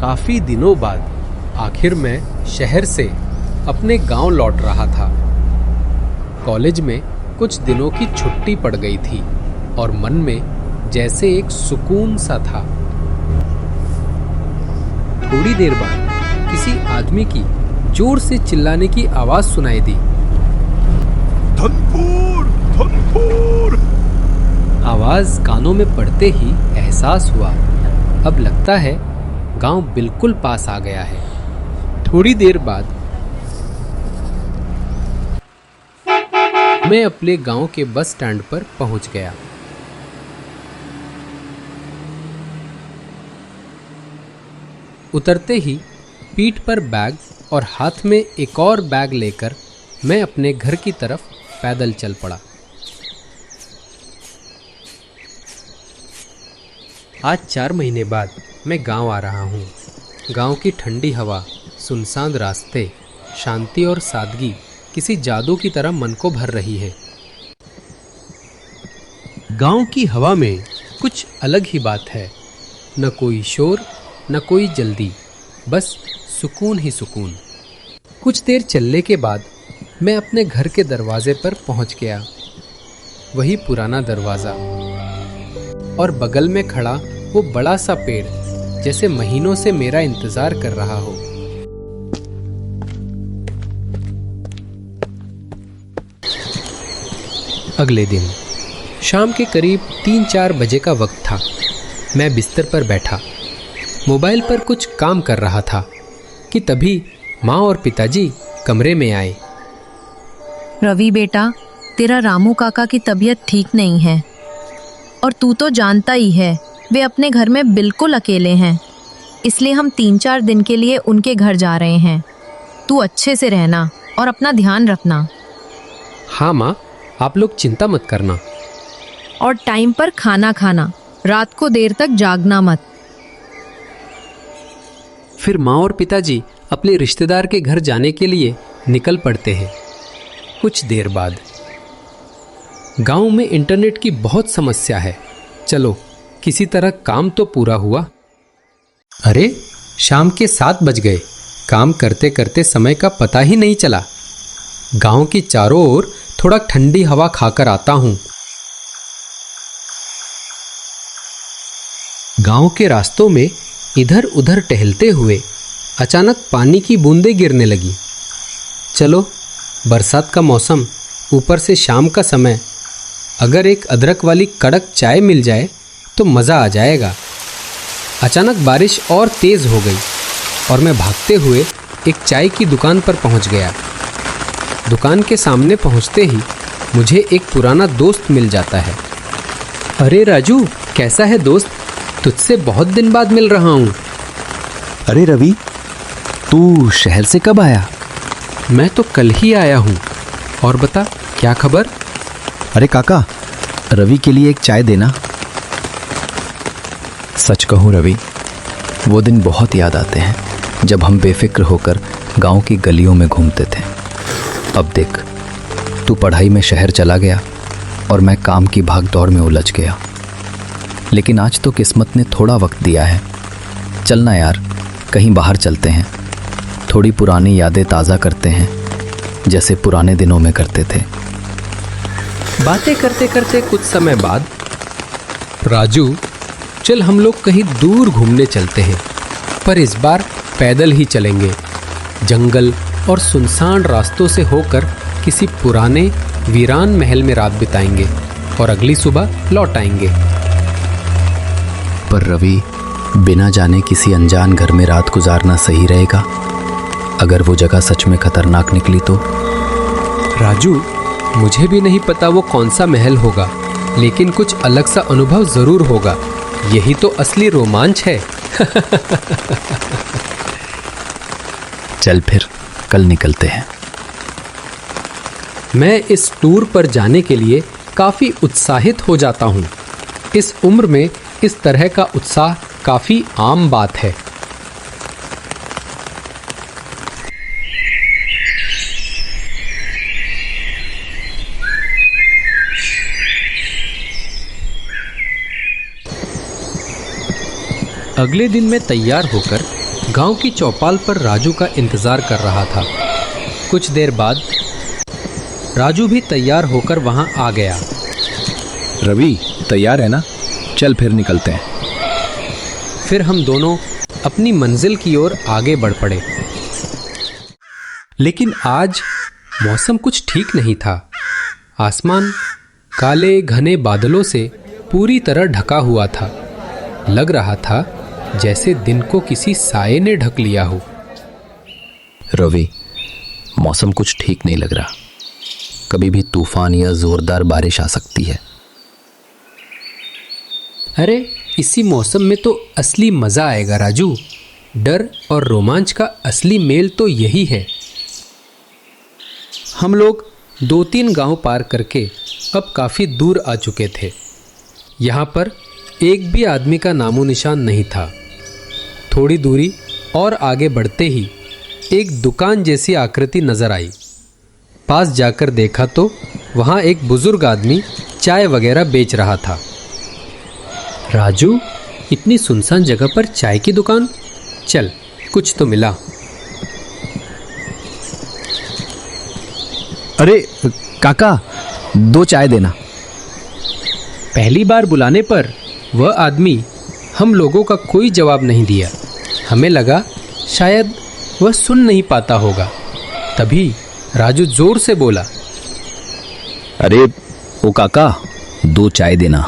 काफी दिनों बाद आखिर मैं शहर से अपने गांव लौट रहा था। कॉलेज में कुछ दिनों की छुट्टी पड़ गई थी और मन में जैसे एक सुकून सा था। थोड़ी देर बाद किसी आदमी की जोर से चिल्लाने की आवाज सुनाई दी। धनपुर, धनपुर! आवाज कानों में पड़ते ही एहसास हुआ, अब लगता है गांव बिल्कुल पास आ गया है। थोड़ी देर बाद मैं अपने गांव के बस स्टैंड पर पहुंच गया। उतरते ही पीठ पर बैग और हाथ में एक और बैग लेकर मैं अपने घर की तरफ पैदल चल पड़ा। आज 4 महीने बाद मैं गांव आ रहा हूँ। गांव की ठंडी हवा, सुनसान रास्ते, शांति और सादगी किसी जादू की तरह मन को भर रही है। गांव की हवा में कुछ अलग ही बात है, न कोई शोर न कोई जल्दी, बस सुकून ही सुकून। कुछ देर चलने के बाद मैं अपने घर के दरवाजे पर पहुंच गया। वही पुराना दरवाज़ा और बगल में खड़ा वो बड़ा सा पेड़, जैसे महीनों से मेरा इंतजार कर रहा हो। अगले दिन शाम के करीब 3-4 बजे का वक्त था। मैं बिस्तर पर बैठा मोबाइल पर कुछ काम कर रहा था कि तभी माँ और पिताजी कमरे में आए। रवि बेटा, तेरा रामू काका की तबीयत ठीक नहीं है और तू तो जानता ही है वे अपने घर में बिल्कुल अकेले हैं, इसलिए हम 3-4 दिन के लिए उनके घर जा रहे हैं। तू अच्छे से रहना और अपना ध्यान रखना। हाँ माँ, आप लोग चिंता मत करना। और टाइम पर खाना खाना, रात को देर तक जागना मत। फिर माँ और पिताजी अपने रिश्तेदार के घर जाने के लिए निकल पड़ते हैं। कुछ देर बाद गांव में इंटरनेट की बहुत समस्या है। चलो किसी तरह काम तो पूरा हुआ। अरे शाम के 7 बज गए। काम करते करते समय का पता ही नहीं चला। गांव की चारों ओर थोड़ा ठंडी हवा खाकर आता हूँ। गांव के रास्तों में इधर उधर टहलते हुए अचानक पानी की बूंदें गिरने लगी। चलो, बरसात का मौसम, ऊपर से शाम का समय, अगर एक अदरक वाली कड़क चाय मिल जाए तो मज़ा आ जाएगा। अचानक बारिश और तेज़ हो गई और मैं भागते हुए एक चाय की दुकान पर पहुंच गया। दुकान के सामने पहुंचते ही मुझे एक पुराना दोस्त मिल जाता है। अरे राजू, कैसा है दोस्त? तुझसे बहुत दिन बाद मिल रहा हूँ। अरे रवि, तू शहर से कब आया? मैं तो कल ही आया हूँ। और बता, क्या खबर? अरे काका, रवि के लिए एक चाय देना। सच कहूँ रवि, वो दिन बहुत याद आते हैं जब हम बेफिक्र होकर गांव की गलियों में घूमते थे। अब देख, तू पढ़ाई में शहर चला गया और मैं काम की भागदौड़ में उलझ गया। लेकिन आज तो किस्मत ने थोड़ा वक्त दिया है। चलना यार, कहीं बाहर चलते हैं, थोड़ी पुरानी यादें ताज़ा करते हैं, जैसे पुराने दिनों में करते थे। बातें करते करते कुछ समय बाद, राजू चल हम लोग कहीं दूर घूमने चलते हैं, पर इस बार पैदल ही चलेंगे। जंगल और सुनसान रास्तों से होकर किसी पुराने वीरान महल में रात बिताएंगे और अगली सुबह लौट आएंगे। पर रवि, बिना जाने किसी अनजान घर में रात गुजारना सही रहेगा? अगर वो जगह सच में खतरनाक निकली तो? राजू, मुझे भी नहीं पता वो कौन सा महल होगा, लेकिन कुछ अलग सा अनुभव जरूर होगा। यही तो असली रोमांच है। चल फिर, कल निकलते हैं। मैं इस टूर पर जाने के लिए काफ़ी उत्साहित हो जाता हूँ। इस उम्र में इस तरह का उत्साह काफ़ी आम बात है। अगले दिन मैं तैयार होकर गांव की चौपाल पर राजू का इंतजार कर रहा था। कुछ देर बाद राजू भी तैयार होकर वहां आ गया। रवि, तैयार है ना? चल फिर निकलते हैं। फिर हम दोनों अपनी मंजिल की ओर आगे बढ़ पड़े। लेकिन आज मौसम कुछ ठीक नहीं था। आसमान काले घने बादलों से पूरी तरह ढका हुआ था। लग रहा था जैसे दिन को किसी साये ने ढक लिया हो। रवि, मौसम कुछ ठीक नहीं लग रहा। कभी भी तूफान या जोरदार बारिश आ सकती है। अरे, इसी मौसम में तो असली मज़ा आएगा राजू। डर और रोमांच का असली मेल तो यही है। हम लोग 2-3 गांव पार करके अब काफ़ी दूर आ चुके थे। यहाँ पर एक भी आदमी का नामो निशान नहीं था। थोड़ी दूरी और आगे बढ़ते ही एक दुकान जैसी आकृति नज़र आई। पास जाकर देखा तो वहाँ एक बुज़ुर्ग आदमी चाय वगैरह बेच रहा था। राजू, इतनी सुनसान जगह पर चाय की दुकान? चल, कुछ तो मिला। अरे काका, 2 चाय देना। पहली बार बुलाने पर वह आदमी हम लोगों का कोई जवाब नहीं दिया। हमें लगा शायद वह सुन नहीं पाता होगा। तभी राजू जोर से बोला, अरे ओ काका, 2 चाय देना।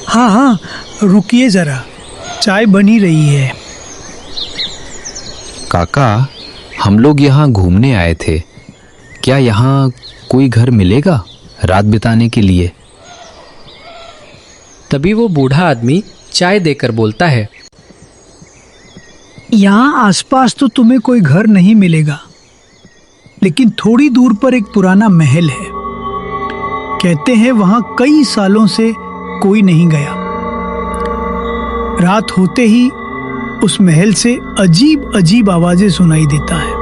हाँ हाँ, रुकिए ज़रा, चाय बनी रही है। काका, हम लोग यहाँ घूमने आए थे। क्या यहाँ कोई घर मिलेगा रात बिताने के लिए? तभी वो बूढ़ा आदमी चाय देकर बोलता है, यहाँ आसपास तो तुम्हें कोई घर नहीं मिलेगा, लेकिन थोड़ी दूर पर एक पुराना महल है। कहते हैं वहाँ कई सालों से कोई नहीं गया। रात होते ही उस महल से अजीब अजीब आवाजें सुनाई देता है।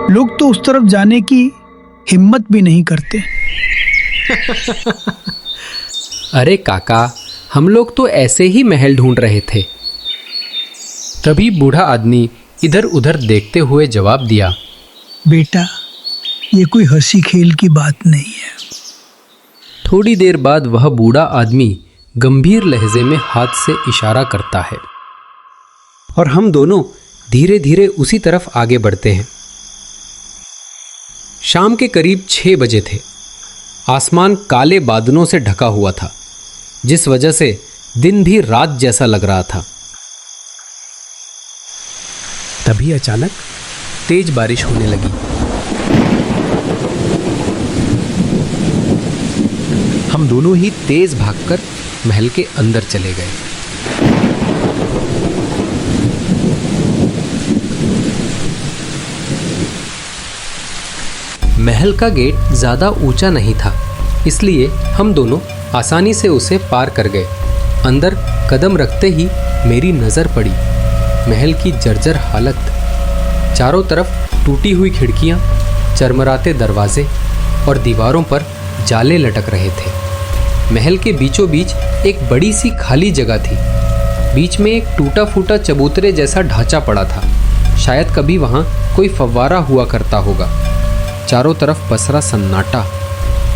लोग तो उस तरफ जाने की हिम्मत भी नहीं करते। अरे काका, हम लोग तो ऐसे ही महल ढूंढ रहे थे। तभी बूढ़ा आदमी इधर उधर देखते हुए जवाब दिया, बेटा, ये कोई हंसी खेल की बात नहीं है। थोड़ी देर बाद वह बूढ़ा आदमी गंभीर लहजे में हाथ से इशारा करता है और हम दोनों धीरे धीरे उसी तरफ आगे बढ़ते हैं। शाम के करीब 6 बजे थे। आसमान काले बादलों से ढका हुआ था, जिस वजह से दिन भी रात जैसा लग रहा था। तभी अचानक तेज बारिश होने लगी। हम दोनों ही तेज भागकर महल के अंदर चले गए। महल का गेट ज़्यादा ऊंचा नहीं था, इसलिए हम दोनों आसानी से उसे पार कर गए। अंदर कदम रखते ही मेरी नज़र पड़ी महल की जर्जर हालत। चारों तरफ टूटी हुई खिड़कियां, चरमराते दरवाजे और दीवारों पर जाले लटक रहे थे। महल के बीचों बीच एक बड़ी सी खाली जगह थी। बीच में एक टूटा फूटा चबूतरे जैसा ढांचा पड़ा था। शायद कभी वहाँ कोई फव्वारा हुआ करता होगा। चारों तरफ पसरा सन्नाटा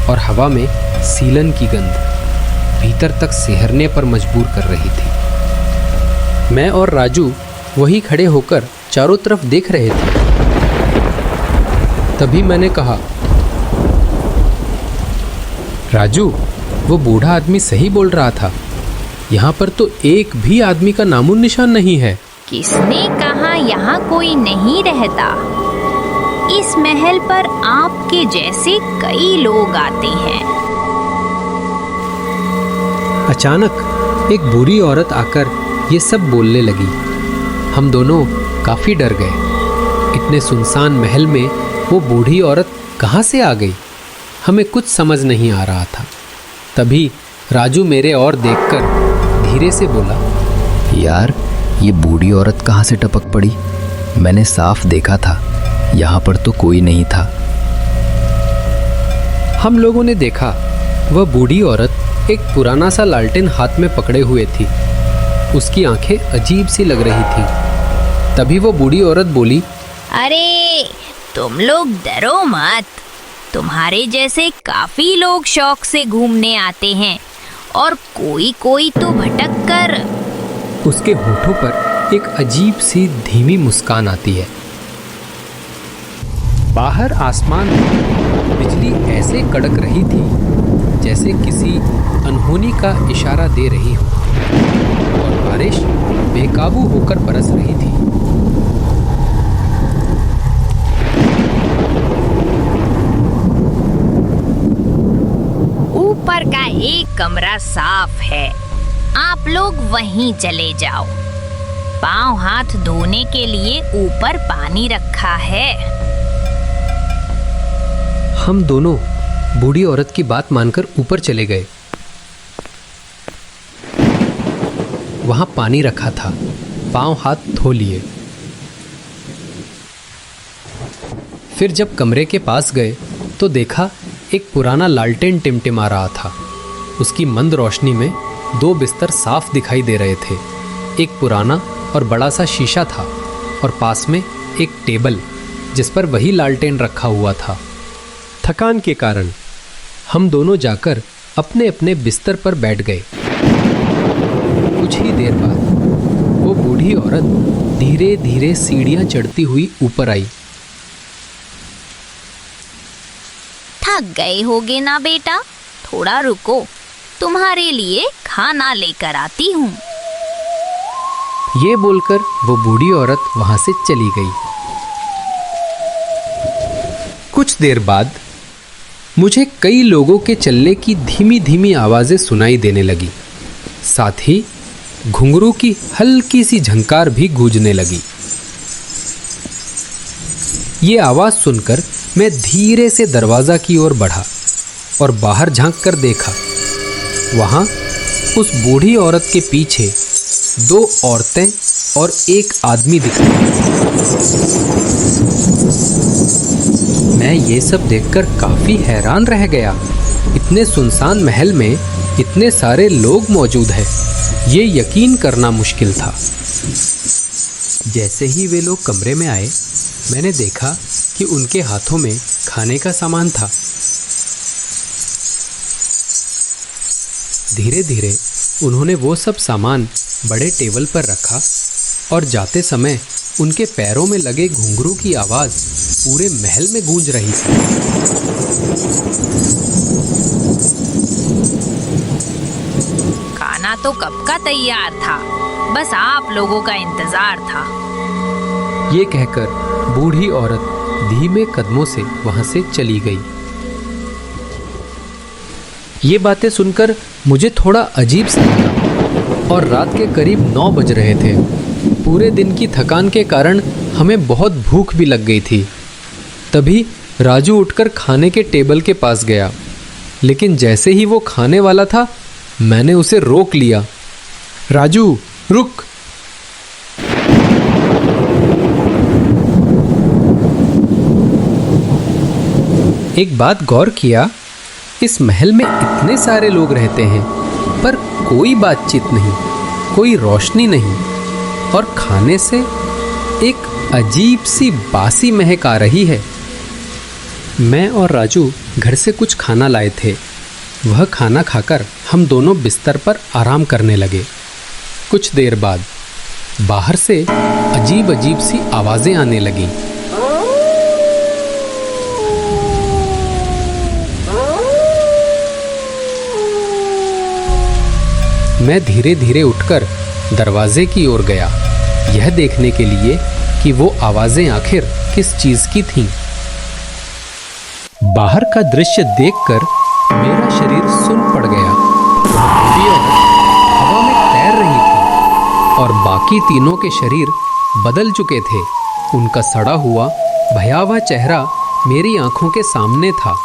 और हवा में सीलन की गंध भीतर तक सिहरने पर मजबूर कर रही थी। मैं और राजू वहीं खड़े होकर चारों तरफ देख रहे थे। तभी मैंने कहा, राजू, वो बूढ़ा आदमी सही बोल रहा था। यहाँ पर तो एक भी आदमी का नामो निशान नहीं है। किसने कहा यहाँ कोई नहीं रहता? इस महल पर आपके जैसे कई लोग आते हैं। अचानक एक बूढ़ी औरत आकर ये सब बोलने लगी। हम दोनों काफी डर गए। इतने सुनसान महल में वो बूढ़ी औरत कहाँ से आ गई? हमें कुछ समझ नहीं आ रहा था। तभी राजू मेरे ओर देखकर धीरे से बोला, यार, ये बूढ़ी औरत कहाँ से टपक पड़ी? मैंने साफ देखा था, यहाँ पर तो कोई नहीं था। हम लोगों ने देखा वह बूढ़ी औरत एक पुराना सा लालटेन हाथ में पकड़े हुए थी। उसकी आंखें अजीब सी लग रही थीं। तभी वो बूढ़ी औरत बोली, अरे तुम लोग डरो मत, तुम्हारे जैसे काफी लोग शौक से घूमने आते हैं और कोई कोई तो भटक कर। उसके होठों पर एक अजीब सी धीमी मुस्कान आती है। बाहर आसमान में बिजली ऐसे कड़क रही थी जैसे किसी अनहोनी का इशारा दे रही हो, और बारिश बेकाबू होकर बरस रही थी। ऊपर का एक कमरा साफ है, आप लोग वहीं चले जाओ। पाँव हाथ धोने के लिए ऊपर पानी रखा है। हम दोनों बूढ़ी औरत की बात मानकर ऊपर चले गए। वहां पानी रखा था, पाँव हाथ धो लिए। फिर जब कमरे के पास गए तो देखा एक पुराना लालटेन टिमटिमा रहा था। उसकी मंद रोशनी में 2 बिस्तर साफ दिखाई दे रहे थे। एक पुराना और बड़ा सा शीशा था और पास में एक टेबल जिस पर वही लालटेन रखा हुआ था। थकान के कारण हम दोनों जाकर अपने अपने बिस्तर पर बैठ गए। कुछ ही देर बाद वो बूढ़ी औरत धीरे धीरे सीढ़ियां चढ़ती हुई ऊपर आई। थक गए होगे ना बेटा, थोड़ा रुको, तुम्हारे लिए खाना लेकर आती हूँ। ये बोलकर वो बूढ़ी औरत वहां से चली गई। कुछ देर बाद मुझे कई लोगों के चलने की धीमी धीमी आवाजें सुनाई देने लगी। साथ ही घुंघरू की हल्की सी झंकार भी गूंजने लगी। ये आवाज सुनकर मैं धीरे से दरवाजा की ओर बढ़ा और बाहर झांक कर देखा। वहां उस बूढ़ी औरत के पीछे 2 औरतें और एक आदमी दिख रहे। मैं ये सब देखकर काफी हैरान रह गया। इतने सुनसान महल में इतने सारे लोग मौजूद हैं, ये यकीन करना मुश्किल था। जैसे ही वे लोग कमरे में आए, मैंने देखा कि उनके हाथों में खाने का सामान था। धीरे धीरे उन्होंने वो सब सामान बड़े टेबल पर रखा और जाते समय उनके पैरों में लगे घुंघरू की आवाज पूरे महल में गूंज रही थी। खाना तो कब का तैयार था, बस आप लोगों का इंतजार था। ये कहकर बूढ़ी औरत धीमे कदमों से वहां से चली गई। ये बातें सुनकर मुझे थोड़ा अजीब सा लगा और रात के करीब 9 बज रहे थे। पूरे दिन की थकान के कारण हमें बहुत भूख भी लग गई थी। तभी राजू उठकर खाने के टेबल के पास गया, लेकिन जैसे ही वो खाने वाला था, मैंने उसे रोक लिया। राजू रुक। एक बात गौर किया, इस महल में इतने सारे लोग रहते हैं पर कोई बातचीत नहीं, कोई रोशनी नहीं और खाने से एक अजीब सी बासी महक आ रही है। मैं और राजू घर से कुछ खाना लाए थे। वह खाना खाकर हम दोनों बिस्तर पर आराम करने लगे। कुछ देर बाद बाहर से अजीब अजीब सी आवाजें आने लगीं। मैं धीरे धीरे उठकर दरवाजे की ओर गया, यह देखने के लिए कि वो आवाजें आखिर किस चीज की थीं। बाहर का दृश्य देखकर मेरा शरीर सुन पड़ गया। बूढ़ी औरत हवा में तैर रही थी और बाकी तीनों के शरीर बदल चुके थे। उनका सड़ा हुआ भयावह चेहरा मेरी आंखों के सामने था।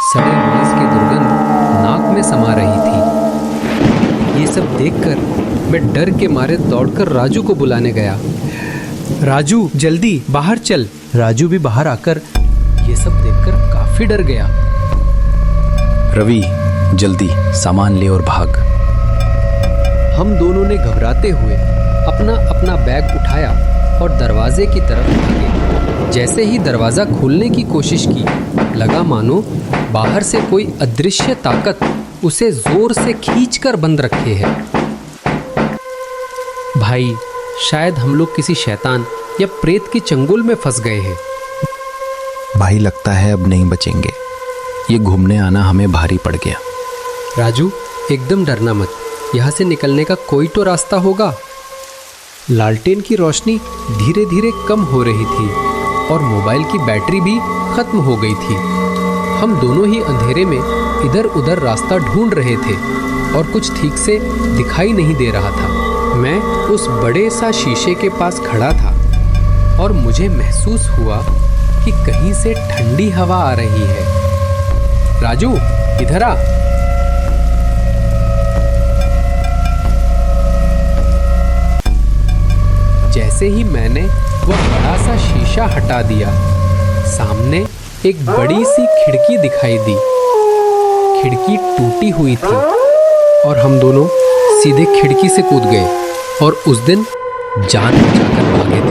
सड़े मांस की दुर्गंध नाक में समा रही थी। ये सब देखकर मैं डर के मारे दौड़कर राजू को बुलाने गया। राजू जल्दी बाहर चल। राजू भी बाहर आकर ये सब देखकर काफी डर गया। रवि जल्दी सामान ले और भाग। हम दोनों ने घबराते हुए अपना अपना बैग उठाया और दरवाजे की तरफ भागे। जैसे ही दरवाज़ा खोलने की कोशिश की, लगा मानो बाहर से कोई अदृश्य ताकत उसे जोर से खींचकर बंद रखे है। भाई, शायद हम लोग किसी शैतान या प्रेत की चंगुल में फंस गए हैं। भाई लगता है अब नहीं बचेंगे। ये घूमने आना हमें भारी पड़ गया। राजू, एकदम डरना मत, यहाँ से निकलने का कोई तो रास्ता होगा। लालटेन की रोशनी धीरे धीरे कम हो रही थी और मोबाइल की बैटरी भी खत्म हो गई थी। हम दोनों ही अंधेरे में इधर उधर रास्ता ढूंढ रहे थे और कुछ ठीक से दिखाई नहीं दे रहा था। मैं उस बड़े सा शीशे के पास खड़ा था और मुझे महसूस हुआ कि कहीं से ठंडी हवा आ रही है। राजू, इधर आ। जैसे ही मैंने वह बड़ा सा शीशा हटा दिया, सामने एक बड़ी सी खिड़की दिखाई दी। खिड़की टूटी हुई थी और हम दोनों सीधे खिड़की से कूद गए और उस दिन जान बचाकर भागे थे।